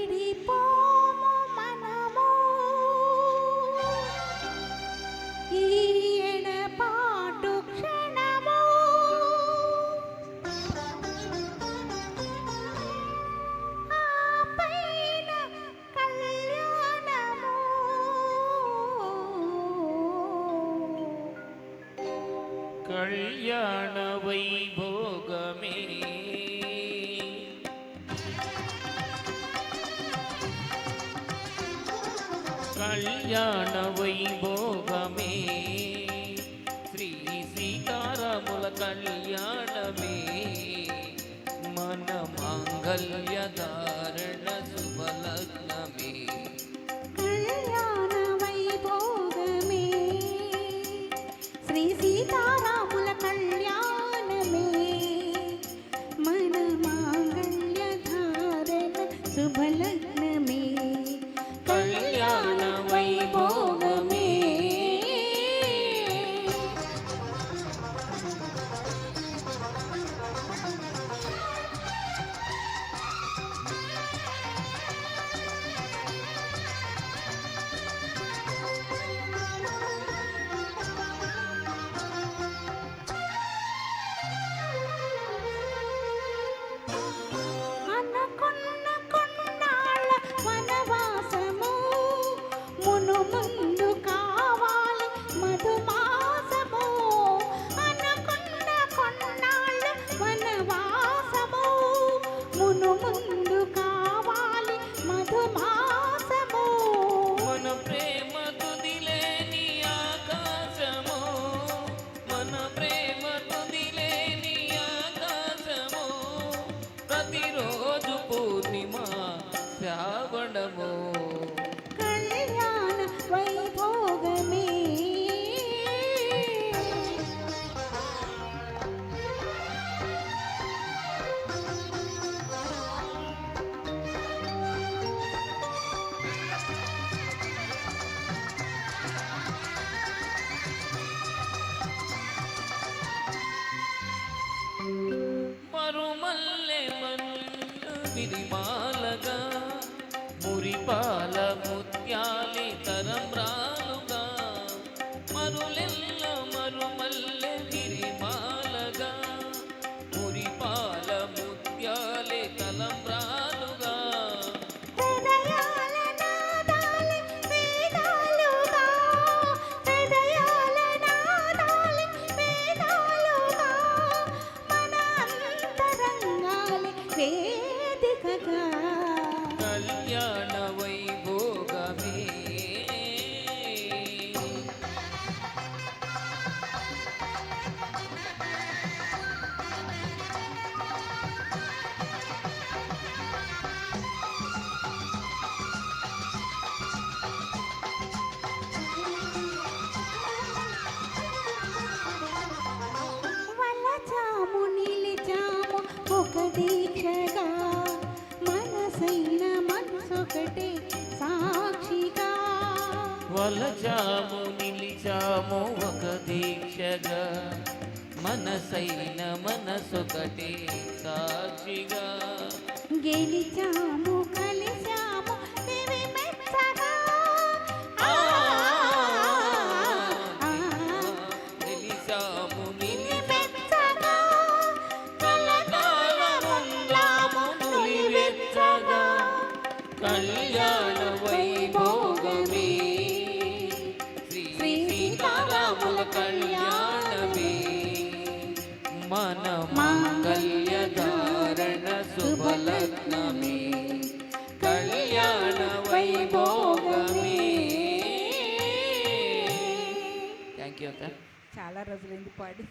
విడిపోము మనము ఈ ఎడబాటు క్షణము ఆపైన కళ్యాణము కళ్యాణ వైభోగమే కళ్యాణ వైభోగమే శ్రీ సీతారాముల కళ్యాణమే మన మాంగళ్య ధారణ శుభలగ్నమే కళ్యాణ వైభోగమే శ్రీ సీతారాముల కళ్యాణమే మన మాంగళ్య ధారణ శుభలగ్నమే కళ్యాణ వైభోగమే ప్రతిరోజు పూర్ణిమ శ్రావణము కళ్యాణ వైభోగమే మరుమల్లె మల్లు విరిమాలగా మురిపాల ముత్యాలి తరంబ్రాలుగా మరులెల్ల మరుమల్లె విరిమాలగా మురిపాల ముత్యాలి తలంబ్రాలుగా వేదికగా కళ్యాణ వైభోగమే వలచాము నిలిచాము ఒక దీక్షగా మనసైన మనసొకటే సాక్షిగా వలచాము నిలిచాము ఒక దీక్షగా మనసైన మనసొకటే సాక్షిగా గెలిచాము కలిశాము దివి మెచ్చగా నిలిచాము మెచ్చగా కలకాలముందాము నులివెచ్చగా కళ్యాణ వైభోగమే శ్రీ సీతారాముల కళ్యాణమే మన మాంగళ్య ధారణ శుభలగ్నమే కళ్యాణ వైభోగమే. థ్యాంక్ యూ అక్క. చాలా రోజులైంది పాడి.